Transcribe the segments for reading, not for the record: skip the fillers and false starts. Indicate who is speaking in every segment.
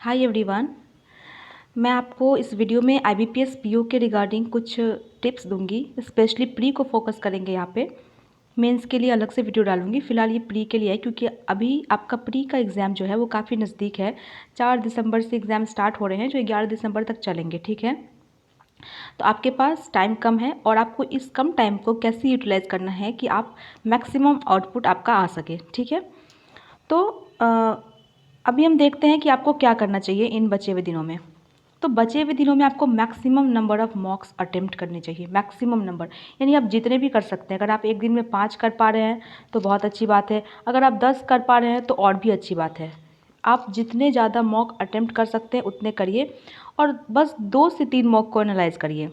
Speaker 1: Hi everyone. मैं आपको इस वीडियो में IBPS PO के रिगार्डिंग कुछ टिप्स दूंगी। स्पेशली प्री को फोकस करेंगे। यहाँ पे मेंस के लिए अलग से वीडियो डालूंगी। फ़िलहाल ये प्री के लिए है क्योंकि अभी आपका प्री का एग्ज़ाम जो है वो काफ़ी नज़दीक है। 4 दिसंबर से एग्ज़ाम स्टार्ट हो रहे हैं जो 11 दिसंबर तक चलेंगे। ठीक है, तो आपके पास टाइम कम है और आपको इस कम टाइम को कैसे यूटिलाइज़ करना है कि आप मैक्सिमम आउटपुट आपका आ सके। ठीक है, तो अभी हम देखते हैं कि आपको क्या करना चाहिए इन बचे हुए दिनों में। तो बचे हुए दिनों में आपको मैक्सिमम नंबर ऑफ़ मॉक्स अटेम्प्ट करने चाहिए। मैक्सिमम नंबर यानी आप जितने भी कर सकते हैं। अगर आप एक दिन में 5 कर पा रहे हैं तो बहुत अच्छी बात है। अगर आप 10 कर पा रहे हैं तो और भी अच्छी बात है। आप जितने ज़्यादा मॉक अटेम्प्ट कर सकते हैं उतने करिए और बस 2 से 3 मॉक को एनालाइज़ करिए।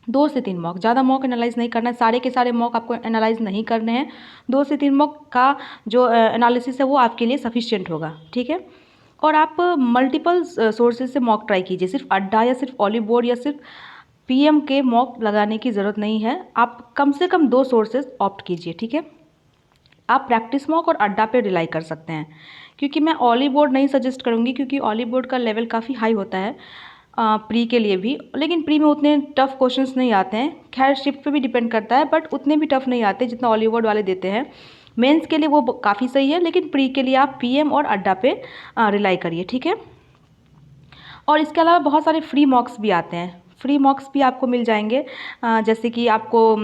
Speaker 1: 2 से 3 मॉक, ज़्यादा मॉक एनालाइज़ नहीं करना है। सारे के सारे मॉक आपको एनालाइज़ नहीं करने हैं। 2 से 3 मॉक का जो एनालिसिस है वो आपके लिए सफिशिएंट होगा। ठीक है, और आप मल्टीपल सोर्सेज से मॉक ट्राई कीजिए। सिर्फ अड्डा या सिर्फ ऑलिव बोर्ड या सिर्फ PM के मॉक लगाने की ज़रूरत नहीं है। आप कम से कम 2 सोर्सेज ऑप्ट कीजिए। ठीक है, आप प्रैक्टिस मॉक और अड्डा पे रिलाई कर सकते हैं क्योंकि मैं ऑलिव बोर्ड नहीं सजेस्ट करूँगी क्योंकि ऑलिव बोर्ड का लेवल काफ़ी हाई होता है प्री के लिए भी। लेकिन प्री में उतने टफ क्वेश्चंस नहीं आते हैं। खैर शिफ्ट पे भी डिपेंड करता है बट उतने भी टफ नहीं आते जितना ऑलिव बोर्ड वाले देते हैं। मेंस के लिए वो काफ़ी सही है लेकिन प्री के लिए आप PM और अड्डा पे रिलाई करिए। ठीक है, और इसके अलावा बहुत सारे फ्री मॉक्स भी आते हैं। फ्री मॉक्स भी आपको मिल जाएंगे जैसे कि आपको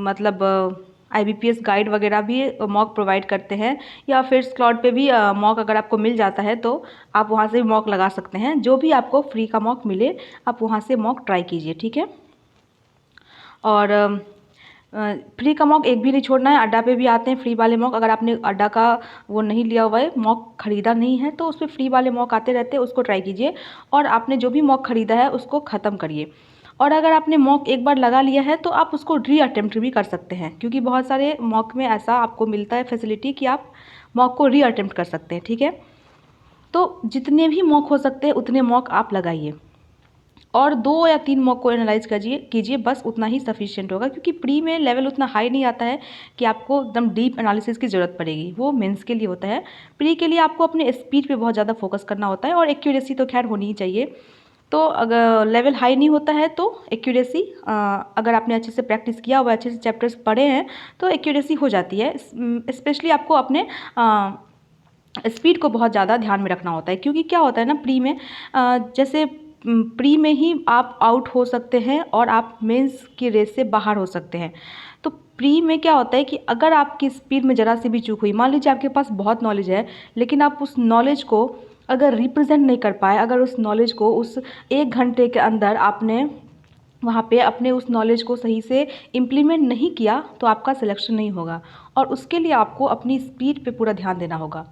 Speaker 1: मतलब IBPS गाइड वगैरह भी मॉक प्रोवाइड करते हैं या फिर स्लॉट पे भी मॉक अगर आपको मिल जाता है तो आप वहाँ से भी मॉक लगा सकते हैं। जो भी आपको फ्री का मॉक मिले आप वहाँ से मॉक ट्राई कीजिए। ठीक है, और फ्री का मॉक एक भी नहीं छोड़ना है। अड्डा पे भी आते हैं फ्री वाले मॉक। अगर आपने अड्डा का वो नहीं लिया हुआ है, मॉक ख़रीदा नहीं है तो उस पर फ्री वाले मॉक आते रहते हैं, उसको ट्राई कीजिए और आपने जो भी मॉक ख़रीदा है उसको ख़त्म करिए। और अगर आपने मॉक एक बार लगा लिया है तो आप उसको री अटेम्प्ट भी कर सकते हैं क्योंकि बहुत सारे मॉक में ऐसा आपको मिलता है फैसिलिटी कि आप मॉक को री अटेम्प्ट कर सकते हैं। ठीक है, तो जितने भी मॉक हो सकते हैं उतने मॉक आप लगाइए और 2 या 3 मॉक को एनालाइज कीजिए बस उतना ही सफिशिएंट होगा क्योंकि प्री में लेवल उतना हाई नहीं आता है कि आपको एकदम डीप एनालिसिस की ज़रूरत पड़ेगी। वो मेंस के लिए होता है। प्री के लिए आपको अपने स्पीच पे बहुत ज़्यादा फोकस करना होता है और एक्यूरेसी तो खैर होनी ही चाहिए। तो अगर लेवल हाई नहीं होता है तो एक्यूरेसी अगर आपने अच्छे से प्रैक्टिस किया हुआ, अच्छे से चैप्टर्स पढ़े हैं तो एक्यूरेसी हो जाती है। स्पेशली आपको अपने स्पीड को बहुत ज़्यादा ध्यान में रखना होता है क्योंकि क्या होता है ना प्री में जैसे प्री में ही आप आउट हो सकते हैं और आप मेंस की रेस से बाहर हो सकते हैं। तो प्री में क्या होता है कि अगर आपकी स्पीड में ज़रा सी भी चूक हुई, मान लीजिए आपके पास बहुत नॉलेज है लेकिन आप उस नॉलेज को अगर रिप्रेजेंट नहीं कर पाए, अगर उस नॉलेज को उस 1 घंटे के अंदर आपने वहाँ पे अपने उस नॉलेज को सही से इम्प्लीमेंट नहीं किया तो आपका सिलेक्शन नहीं होगा और उसके लिए आपको अपनी स्पीड पे पूरा ध्यान देना होगा।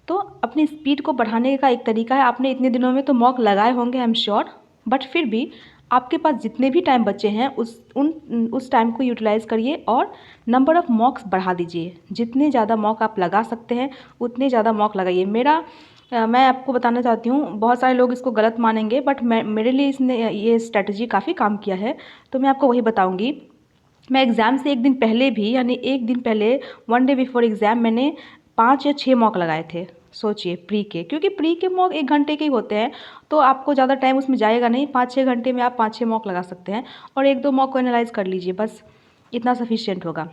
Speaker 1: तो अपनी स्पीड को बढ़ाने का एक तरीका है, आपने इतने दिनों में तो मॉक लगाए होंगे आई एम श्योर, बट फिर भी आपके पास जितने भी टाइम बचे हैं उस टाइम को यूटिलाइज़ करिए और नंबर ऑफ़ मॉक्स बढ़ा दीजिए। जितने ज़्यादा मॉक आप लगा सकते हैं उतने ज़्यादा मॉक लगाइए। मैं आपको बताना चाहती हूँ, बहुत सारे लोग इसको गलत मानेंगे बट मेरे लिए इसने ये स्ट्रैटेजी काफ़ी काम किया है तो मैं आपको वही बताऊँगी। मैं एग्ज़ाम से एक दिन पहले भी यानी एक दिन पहले 1 डे बिफोर एग्ज़ाम मैंने 5 या 6 मॉक लगाए थे। सोचिए प्री के, क्योंकि प्री के मॉक 1 घंटे के ही होते हैं तो आपको ज़्यादा टाइम उसमें जाएगा नहीं। 5-6 घंटे में आप 5-6 मॉक लगा सकते हैं और 1-2 मॉक को एनालाइज़ कर लीजिए, बस इतना सफिशिएंट होगा।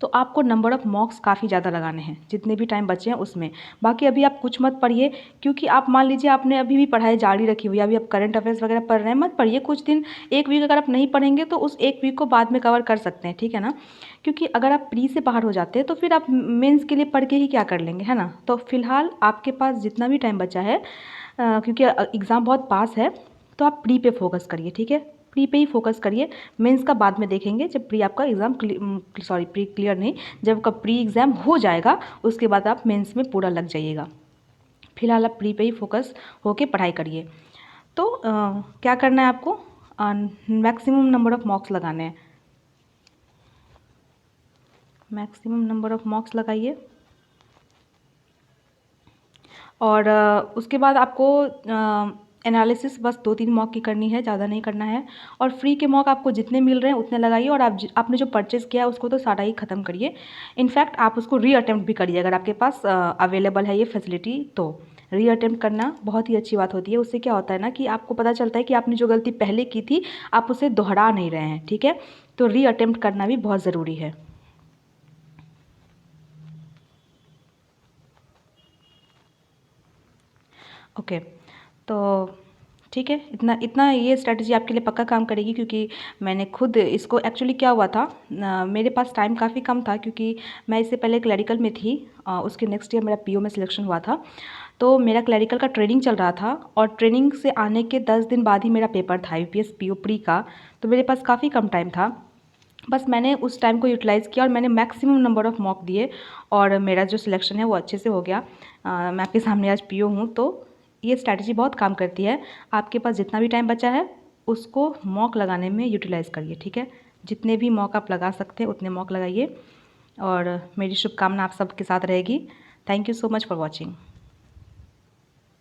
Speaker 1: तो आपको नंबर ऑफ़ मॉक्स काफ़ी ज़्यादा लगाने हैं जितने भी टाइम बचे हैं उसमें। बाकी अभी आप कुछ मत पढ़िए क्योंकि आप मान लीजिए आपने अभी भी पढ़ाई जारी रखी हुई है, अभी आप करंट अफेयर्स वगैरह पढ़ रहे हैं, मत पढ़िए कुछ दिन। 1 वीक अगर आप नहीं पढ़ेंगे तो उस 1 वीक को बाद में कवर कर सकते हैं। ठीक है ना, क्योंकि अगर आप प्री से बाहर हो जाते हैं तो फिर आप मेंस के लिए पढ़ के ही क्या कर लेंगे, है ना। तो फिलहाल आपके पास जितना भी टाइम बचा है क्योंकि एग्ज़ाम बहुत पास है तो आप प्री पे फोकस करिए। ठीक है, प्री पे ही फोकस करिए। मेंस का बाद में देखेंगे जब प्री आपका एग्ज़ाम प्री क्लियर नहीं, जब आपका प्री एग्ज़ाम हो जाएगा उसके बाद आप मेंस में पूरा लग जाइएगा। फिलहाल आप प्री पे ही फोकस होके पढ़ाई करिए। तो क्या करना है आपको, मैक्सिमम नंबर ऑफ़ मॉक्स लगाने हैं। मैक्सिमम नंबर ऑफ़ मॉक्स लगाइए और उसके बाद आपको एनालिसिस बस 2-3 मॉक की करनी है, ज़्यादा नहीं करना है। और फ्री के मॉक आपको जितने मिल रहे हैं उतने लगाइए और आपने जो परचेज़ किया है उसको तो सारा ही ख़त्म करिए। इनफैक्ट आप उसको री अटेम्प्ट भी करिए अगर आपके पास अवेलेबल है ये फैसिलिटी तो। रीअटेम्प्ट करना बहुत ही अच्छी बात होती है। उससे क्या होता है ना कि आपको पता चलता है कि आपने जो गलती पहले की थी आप उसे दोहरा नहीं रहे हैं, ठीक है। तो रीअटेम्प्ट करना भी बहुत ज़रूरी है। ओके, तो ठीक है, इतना इतना ये स्ट्रैटेजी आपके लिए पक्का काम करेगी, क्योंकि मैंने खुद इसको, एक्चुअली क्या हुआ था, मेरे पास टाइम काफ़ी कम था, क्योंकि मैं इससे पहले क्लैरिकल में थी, उसके नेक्स्ट ईयर मेरा पीओ में सिलेक्शन हुआ था। तो मेरा क्लैरिकल का ट्रेनिंग चल रहा था और ट्रेनिंग से आने के 10 दिन बाद ही मेरा पेपर था IBPS पीओ प्री का। तो मेरे पास काफ़ी कम टाइम था, बस मैंने उस टाइम को यूटिलाइज़ किया और मैंने मैक्सिमम नंबर ऑफ़ मॉक दिए और मेरा जो सिलेक्शन है वो अच्छे से हो गया। मैं आपके सामने आज पीओ हूँ। तो ये स्ट्रैटेजी बहुत काम करती है। आपके पास जितना भी टाइम बचा है उसको मॉक लगाने में यूटिलाइज़ करिए, ठीक है। जितने भी मॉक आप लगा सकते हैं उतने मॉक लगाइए और मेरी शुभकामना आप सबके साथ रहेगी। Thank you so much for watching.